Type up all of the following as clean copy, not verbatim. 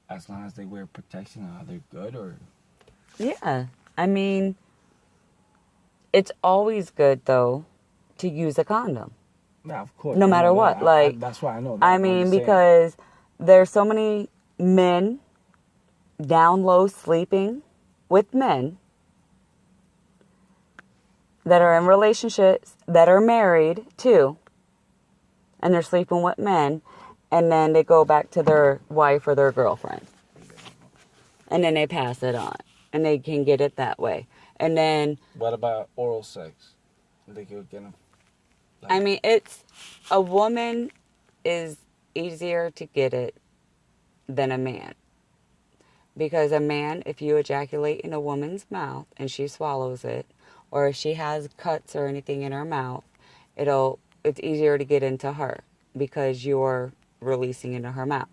as long as they wear protection, they're good, or? Yeah. I mean, it's always good, though, to use a condom. Yeah, of course. No I matter know that. what. Like, That's why I know that. I I'm mean, just saying. because there's so many men down low sleeping with men that are in relationships that are married too, and they're sleeping with men, and then they go back to their wife or their girlfriend, and then they pass it on, and they can get it that way. And then, What about oral sex? They could get them. Like, I mean, it's a woman is easier to get it than a man. Because a man, if you ejaculate in a woman's mouth and she swallows it, or if she has cuts or anything in her mouth, it's easier to get into her because you're releasing into her mouth.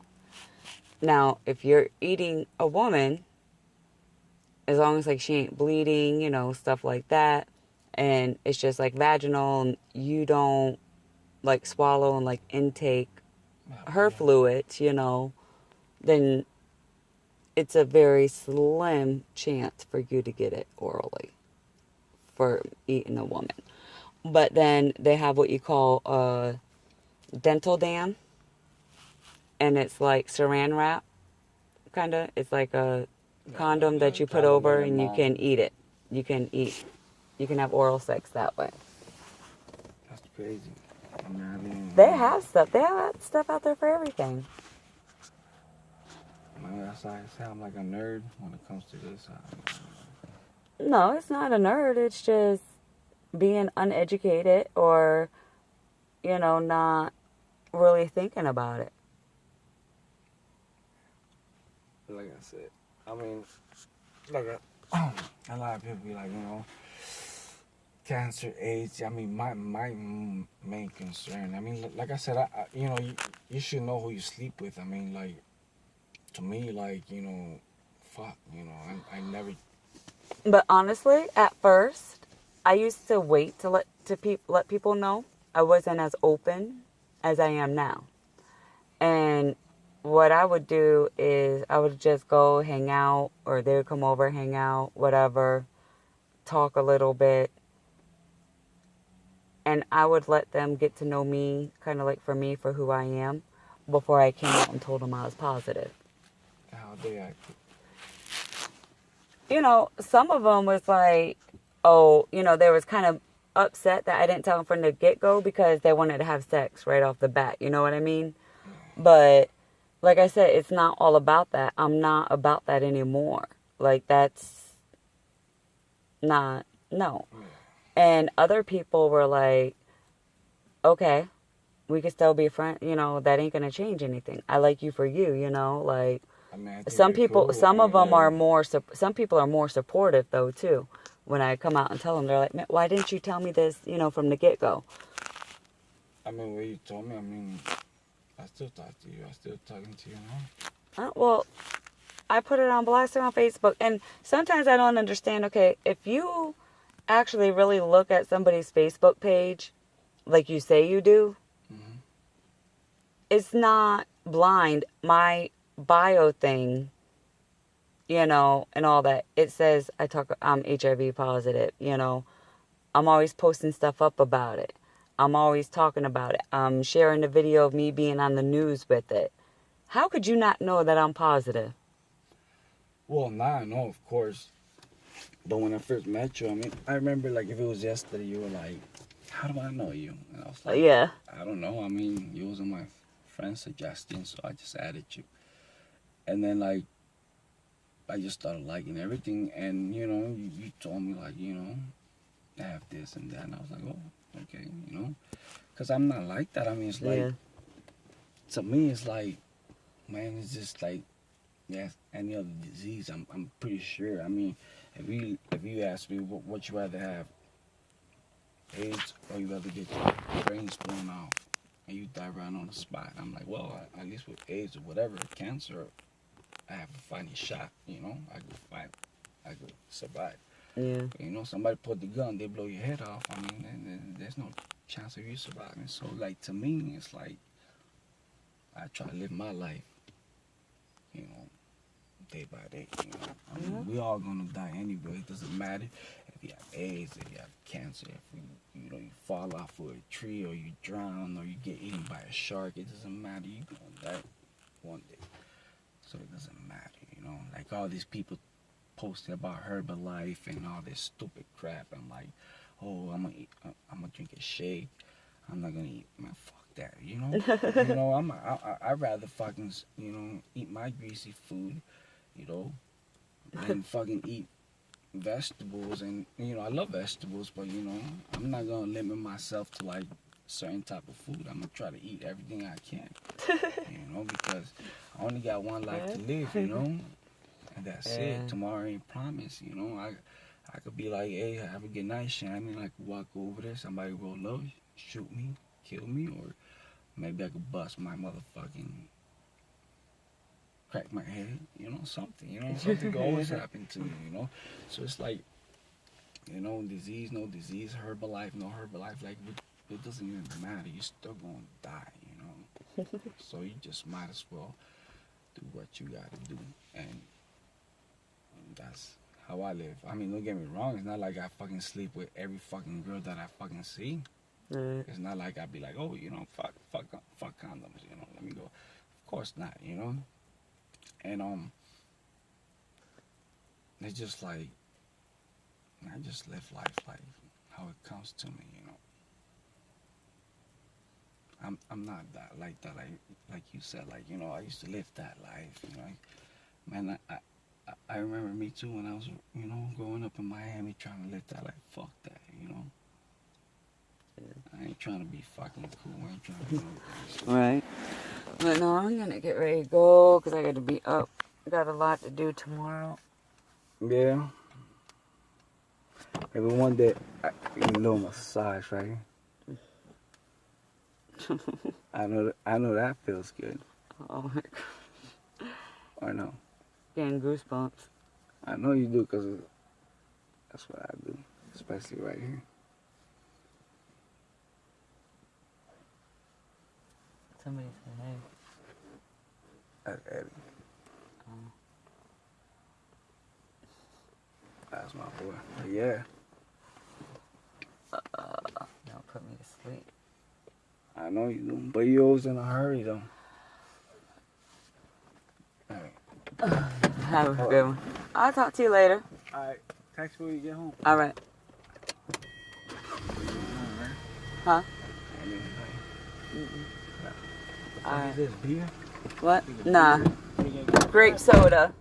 Now, if you're eating a woman, as long as like she ain't bleeding, stuff like that, and it's just like vaginal and you don't like swallow and like intake her fluids, then it's a very slim chance for you to get it orally for eating a woman. But then they have what you call a dental dam, and it's like saran wrap, kind of. It's like a condom that you put over and you can eat it. You can have oral sex that way. That's crazy. I mean, They have stuff. They have stuff out there for everything. that's why I say I'm like a nerd when it comes to this. No, it's not a nerd. It's just being uneducated or, not really thinking about it. Like I said, I mean, like a lot of people be like, cancer, AIDS. I mean, my main concern. I mean, like I said, you should know who you sleep with. I mean, like, to me, like, fuck, I never. But honestly, at first, I used to wait to let people know. I wasn't as open as I am now. And what I would do is I would just go hang out, or they would come over, hang out, whatever, talk a little bit. And I would let them get to know me, kind of like for me, for who I am, before I came out and told them I was positive. How they act. Some of them was like, oh, they was kind of upset that I didn't tell them from the get-go because they wanted to have sex right off the bat. You know what I mean? But like I said, it's not all about that. I'm not about that anymore. Like, that's not, no. And other people were like, okay, we could still be friends. That ain't going to change anything. I like you for you, like. I mean, Some people, cool. some of them are more, some people are more supportive though too. When I come out and tell them, they're like, man, why didn't you tell me this, from the get-go? I mean, when you told me, I mean, I still talk to you. I still talking to you now. Well, I put it on blast on Facebook, and sometimes I don't understand, okay, if you actually really look at somebody's Facebook page, like you say you do, Mm-hmm. it's not blind. My bio thing, and all that, it says I'm HIV positive, I'm always posting stuff up about it. I'm always talking about it. I'm sharing the video of me being on the news with it. How could you not know that I'm positive? Well, now I know, of course. But when I first met you, I mean, I remember, like, if it was yesterday, you were like, how do I know you? And I was like, Yeah. I don't know. I mean, you was my friend suggesting, so I just added you. And then, like, I just started liking everything. And, you told me, like, I have this and that. And I was like, oh, okay, Because I'm not like that. I mean, it's like, to me, it's like, man, it's just like, yes, any other disease. I'm pretty sure. I mean, if you ask me what you rather have, AIDS, or you rather get your brains blown off and you die right on the spot, I'm like, well, at least with AIDS or whatever, cancer, I have a fighting shot. I could fight, I could survive. Yeah. But, somebody put the gun, they blow your head off. I mean, then there's no chance of you surviving. So, like, to me, it's like I try to live my life, day by day. You know, I mean, we all gonna die anyway. It doesn't matter if you have AIDS, if you have cancer, if you know you fall off of a tree, or you drown, or you get eaten by a shark. It doesn't matter. You gonna die one day. So it doesn't matter. You know, like all these people posting about Herbalife and all this stupid crap. I'm like, oh, I'm gonna drink a shake. I'm not gonna eat. Man, fuck that. You know, you know, I'd rather fucking, you know, eat my greasy food, you know, than fucking eat vegetables. And you know, I love vegetables, but you know, I'm not gonna limit myself to like certain type of food. I'm gonna try to eat everything I can, you know, because I only got one life to live, you know, and that's it. Tomorrow ain't promised, you know. I could be like, hey, have a good night, Shannon. I could walk over there, somebody roll up, shoot me, kill me, or maybe I could bust my motherfucking, crack my head, you know, something, you know, something could always happen to me, you know. So it's like, you know, disease, no disease, Herbalife, no Herbalife, like, it doesn't even matter. You're still gonna die, you know. So you just might as well do what you gotta do, and that's how I live. I mean, don't get me wrong. It's not like I fucking sleep with every fucking girl that I fucking see. It's not like I'd be like, oh, you know, fuck condoms, you know, let me go. Of course not, you know. And it's just like I just live life like how it comes to me, you know. I'm not that like you said, like, you know, I used to live that life, you know. Man, I remember me too when I was, you know, growing up in Miami trying to live that life. Fuck that, you know. I ain't trying to be fucking cool. I ain't trying to do anything. Right. But no, I'm gonna get ready to go because I got to be up. I got a lot to do tomorrow. Yeah. Maybe one day I give me a little massage right here. I know that feels good. Oh my God. I know. Getting goosebumps. I know you do because that's what I do, especially right here. Somebody said, hey. That's Eddie. Oh. That's my boy. But yeah. Don't put me to sleep. I know you do, but you always in a hurry though. All right. Have a good one. I'll talk to you later. All right. Text me when you get home. All right. Huh? All right. Is this beer? What? Nah. Grape soda.